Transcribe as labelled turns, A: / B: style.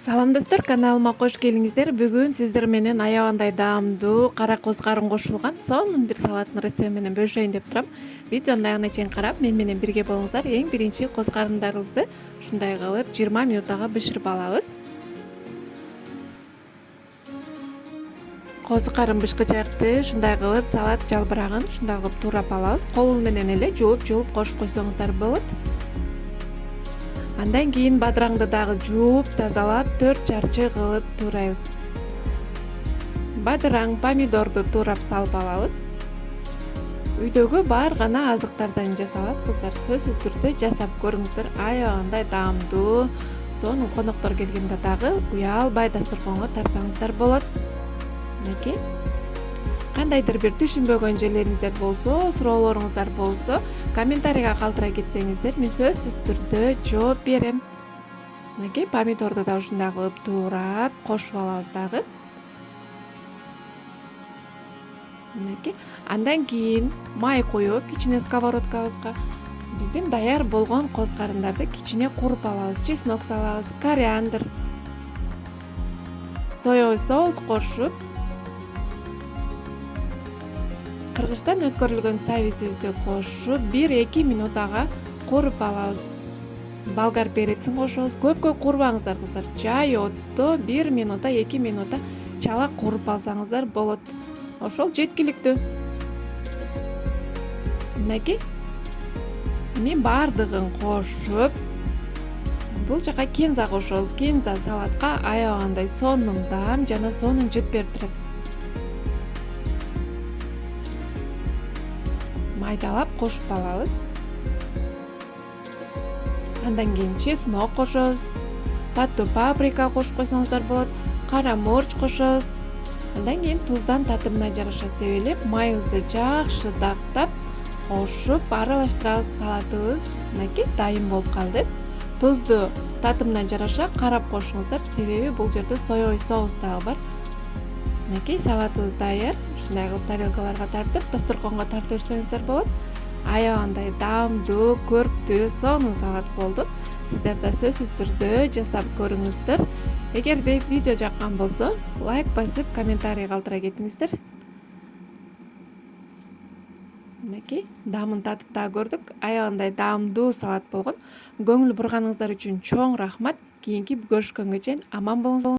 A: Салам достор, каналыма кош келиңиздер. Бүгүн сиздер менен аябандай даамдуу кара коз карын кошулган сонун бир салаттын рецепти менен бөлүшөйүн деп турам. Видеонун аягына чейин карап, мен менен бирге болуңуздар. Эң биринчи коз карындарыбызды ушундай кылып 20 минутага бышырып алабыз. Коз карын бышкычакты ушундай кылып салат жалбырагын ушундай кылып туурап алабыз. Кол менен эле жууп кошуп койсоңуздар болот. Андан кийин бадыраңды дагы жууп, тазалап, 4 чарчы кылып туурайбыз. Бадыраң, помидорду туурап салып алабыз. Үйдөгү бар гана азыктардан жасалат кыздар. Сөзсүз түрдө жасап көрүңүздөр. Аябандай даамдуу. Сонун коноктор келгенде дагы уялбай дасторконго тартсаңыздар болот. Мынакей. Кандайдыр бир түшүнбөгөн жерлериңиздер болсо, суроолоруңуздар болсо, комментарийга калтыра кетсеңиздер, мен сөзсүз түрдө жооп берем. Мынакей помидорду да ушундай кылып туурап кошуп алабыз дагы. Мынакей. Андан кийин май куюп, кичине сковородкабызга биздин даяр болгон коз карындарды кичине куруп алабыз. Чеснок салабыз, кориандр, соевый соус кошуп, кыргычтан өткөрүлгөн сабизибизди кошуп 1-2 минутага куруп алабыз. Болгар перецин кошобуз. Көп курбаңыздар кыздар. Жай отто 1 минута, 2 минута чала куруп алсаңыздар болот. Ошол жеткиликтүү. Мынакей. Мен бардыгын кошуп, бул жака кинза кошобуз. Кинза салатка аябандай сонун даам жана сонун жыт берип турат. Майдалап кошуп алабыз. Андан кийин чеснок кошобуз. Таттуу паприка кошуп койсоңуздар болот. Кара морч кошобуз. Андан кийин туздан татымына жараша себелеп, майыбызды жакшы дактап, кошуп аралаштырабыз. Салатыбыз мынакей дайым болуп калды. Тузду татымына жараша карап кошуңуздар, себеби бул жерде соевый соус дагы бар. Мынакей салатыбыз даяр. Ушундай кылып тарелкаларга тартып, дасторконго тартып берсеңиздер болот. Аябандай даамдуу, көрктүү, сонун салат болду. Сиздер да сөзсүз түрдө жасап көрүңүздөр. Эгерде видео жаккан болсо, лайк басып, комментарий калтыра кетиңиздер. Мынакей, даамын татып да көрдүк. Аябандай даамдуу салат болгон. Көңүл бурганыңыздар үчүн чоң рахмат. Кийинки көрүшкөнгө чейин аман болуңуздар.